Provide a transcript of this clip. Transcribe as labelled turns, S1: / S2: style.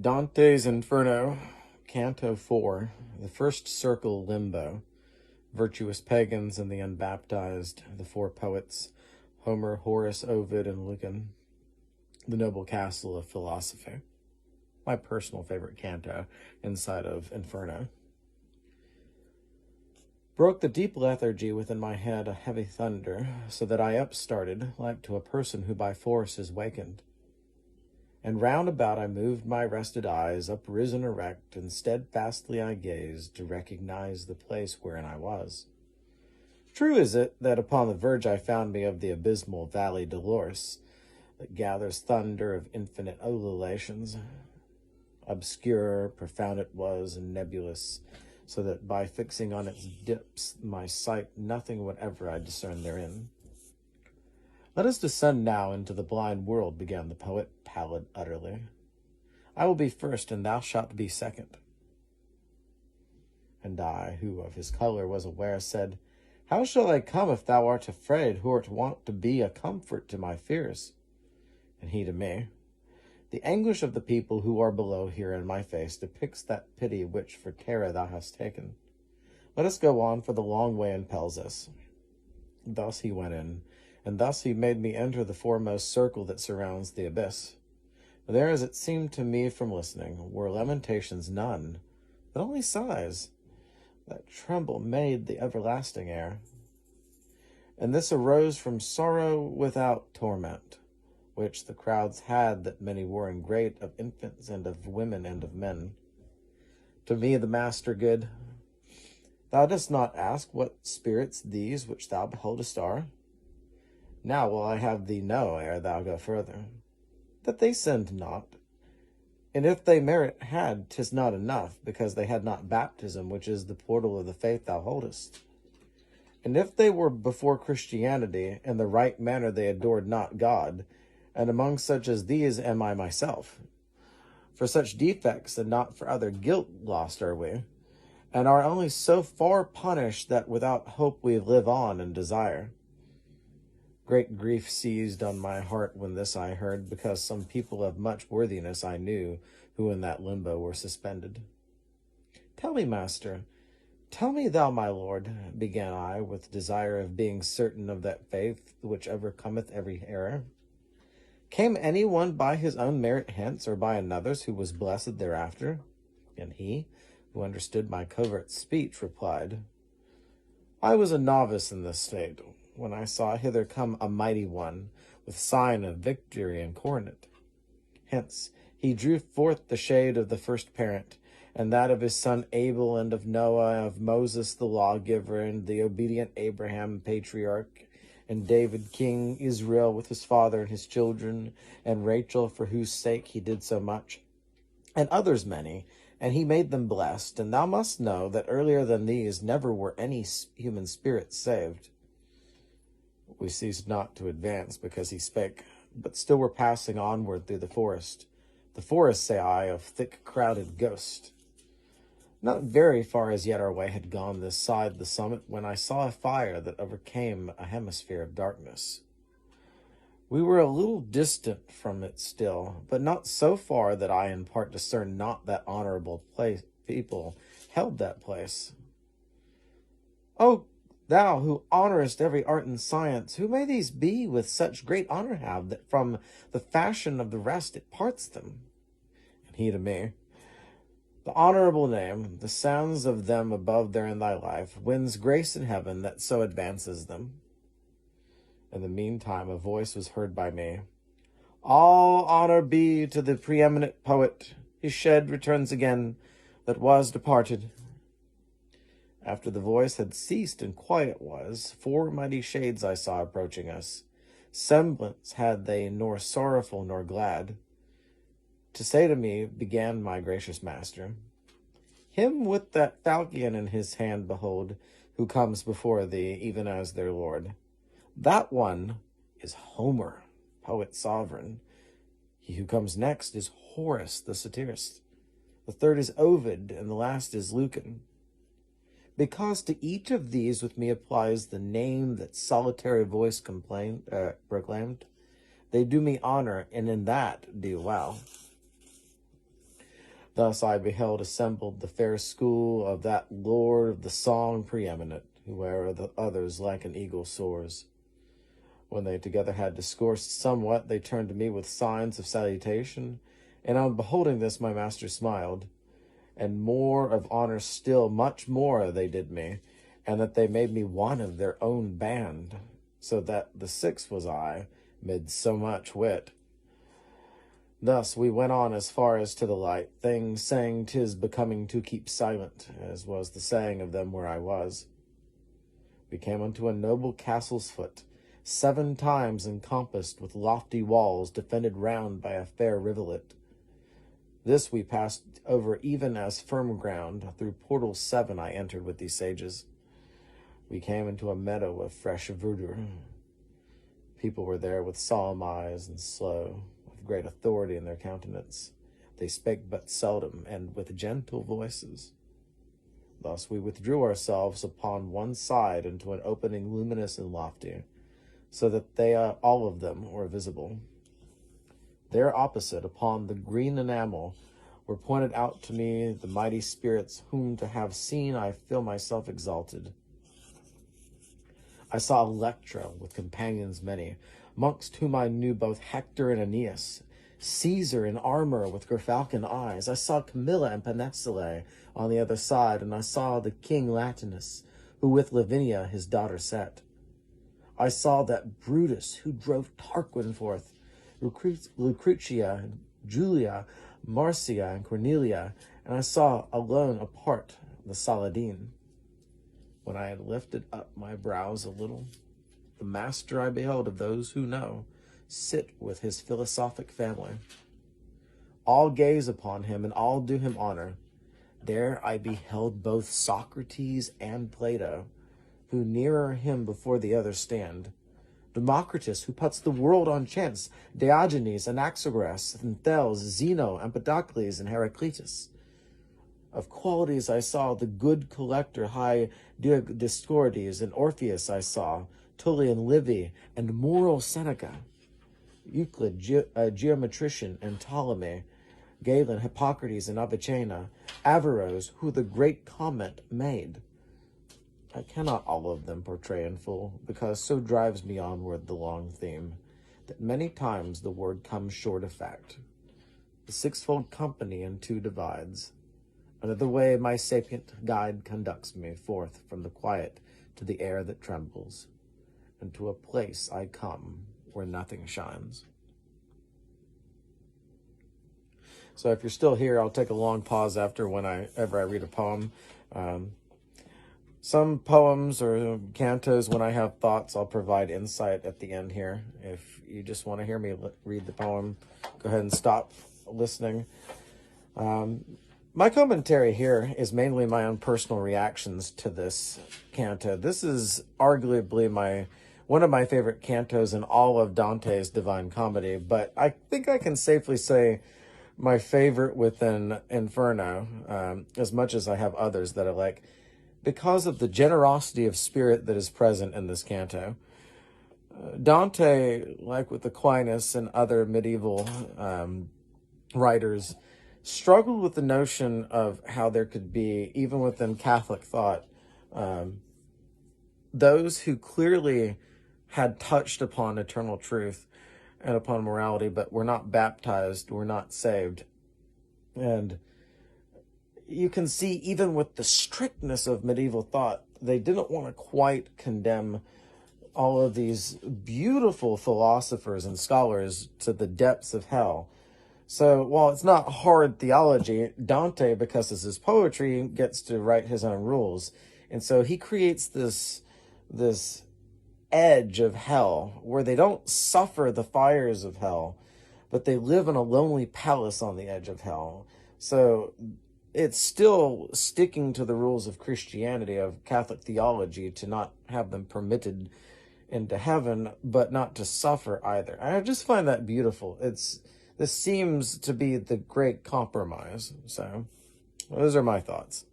S1: Dante's Inferno, Canto 4, the first circle limbo, virtuous pagans and the unbaptized, the four poets, Homer, Horace, Ovid, and Lucan, the noble castle of philosophy. My personal favorite canto inside of Inferno. Broke the deep lethargy within my head a heavy thunder, so that I upstarted like to a person who by force is wakened. And round about I moved my rested eyes, uprisen erect, and steadfastly I gazed to recognize the place wherein I was. True is it that upon the verge I found me of the abysmal valley Dolores, that gathers thunder of infinite ululations. Obscure, profound it was, and nebulous, so that by fixing on its dips my sight nothing whatever I discerned therein. Let us descend now into the blind world, began the poet, pallid utterly. I will be first, and thou shalt be second. And I, who of his colour was aware, said, How shall I come if thou art afraid, who art wont to be a comfort to my fears? And he to me, The anguish of the people who are below here in my face depicts that pity which for terror thou hast taken. Let us go on, for the long way impels us. Thus he went in, and thus he made me enter the foremost circle that surrounds the abyss. There, as it seemed to me from listening, were lamentations none, but only sighs, that tremble made the everlasting air. And this arose from sorrow without torment, which the crowds had, that many were in great, of infants and of women and of men. To me, the master good, thou dost not ask what spirits these which thou beholdest are? Now will I have thee know, ere thou go further, that they sinned not. And if they merit had, 'tis not enough, because they had not baptism, which is the portal of the faith thou holdest. And if they were before Christianity, in the right manner they adored not God, and among such as these am I myself. For such defects and not for other guilt lost are we, and are only so far punished that without hope we live on in desire. Great grief seized on my heart when this I heard, because some people of much worthiness I knew, who in that limbo were suspended. Tell me, master, tell me thou, my lord, began I, with desire of being certain of that faith which overcometh every error. Came any one by his own merit hence, or by another's, who was blessed thereafter? And he, who understood my covert speech, replied, I was a novice in this state, when I saw hither come a mighty one, with sign of victory and coronet. Hence he drew forth the shade of the first parent, and that of his son Abel, and of Noah, of Moses the lawgiver, and the obedient Abraham patriarch, and David king, Israel with his father and his children, and Rachel, for whose sake he did so much, and others many, and he made them blessed. And thou must know that earlier than these never were any human spirits saved. We ceased not to advance because he spake, but still were passing onward through the forest. The forest, say I, of thick crowded ghosts. Not very far as yet our way had gone this side the summit, when I saw a fire that overcame a hemisphere of darkness. We were a little distant from it still, but not so far that I in part discerned not that honorable people held that place. Oh, thou who honourest every art and science, who may these be with such great honour have, that from the fashion of the rest it parts them? And he to me, The honourable name, the sounds of them above there in thy life, wins grace in heaven that so advances them. In the meantime a voice was heard by me, All honour be to the preeminent poet, his shed returns again, that was departed. After the voice had ceased and quiet was, 4 mighty shades I saw approaching us. Semblance had they nor sorrowful nor glad. To say to me, began my gracious master, Him with that falchion in his hand behold, who comes before thee, even as their lord. That one is Homer, poet sovereign. He who comes next is Horace, the satirist. The third is Ovid, and the last is Lucan. Because to each of these with me applies the name that solitary voice proclaimed, they do me honor, and in that do well. Thus I beheld assembled the fair school of that lord of the song preeminent, who where the others like an eagle soars. When they together had discoursed somewhat, they turned to me with signs of salutation, and on beholding this my master smiled, and more of honor still, much more they did me, and that they made me one of their own band, so that the sixth was I, mid so much wit. Thus we went on as far as to the light, things saying 'tis becoming to keep silent, as was the saying of them where I was. We came unto a noble castle's foot, 7 times encompassed with lofty walls, defended round by a fair rivulet. This we passed over even as firm ground. Through portals 7 I entered with these sages. We came into a meadow of fresh verdure. People were there with solemn eyes and slow, with great authority in their countenance. They spake but seldom, and with gentle voices. Thus we withdrew ourselves upon one side into an opening luminous and lofty, so that they all of them were visible. There opposite, upon the green enamel, were pointed out to me the mighty spirits, whom to have seen I feel myself exalted. I saw Electra with companions many, mongst whom I knew both Hector and Aeneas, Caesar in armor with gerfalcon eyes. I saw Camilla and Penesillae on the other side, and I saw the king Latinus, who with Lavinia his daughter sat. I saw that Brutus who drove Tarquin forth, Lucretia, Julia, Marcia, and Cornelia, and I saw alone apart the Saladine. When I had lifted up my brows a little, the master I beheld of those who know sit with his philosophic family. All gaze upon him, and all do him honor. There I beheld both Socrates and Plato, who nearer him before the others stand. Democritus, who puts the world on chance, Diogenes, Anaxagoras, and Thales, Zeno, Empedocles, and Heraclitus. Of qualities I saw the good collector, high Dioscorides, and Orpheus I saw, Tullian Livy, and moral Seneca, Euclid, geometrician, and Ptolemy, Galen, Hippocrates, and Avicenna, Averroes, who the great comment made. I cannot all of them portray in full, because so drives me onward the long theme, that many times the word comes short of fact. The sixfold company in 2 divides. Another way my sapient guide conducts me forth from the quiet to the air that trembles, and to a place I come where nothing shines. So if you're still here, I'll take a long pause whenever I read a poem. Some poems or cantos, when I have thoughts, I'll provide insight at the end here. If you just want to hear me read the poem, go ahead and stop listening. My commentary here is mainly my own personal reactions to this canto. This is arguably one of my favorite cantos in all of Dante's Divine Comedy, but I think I can safely say my favorite within Inferno, as much as I have others that I like, because of the generosity of spirit that is present in this canto. Dante, like with Aquinas and other medieval writers, struggled with the notion of how there could be, even within Catholic thought, those who clearly had touched upon eternal truth and upon morality, but were not baptized, were not saved. And you can see, even with the strictness of medieval thought, they didn't want to quite condemn all of these beautiful philosophers and scholars to the depths of hell. So while it's not hard theology, Dante, because of his poetry, gets to write his own rules. And so he creates this edge of hell where they don't suffer the fires of hell, but they live in a lonely palace on the edge of hell. So it's still sticking to the rules of Christianity, of Catholic theology, to not have them permitted into heaven, but not to suffer either. I just find that beautiful. This seems to be the great compromise. So those are my thoughts.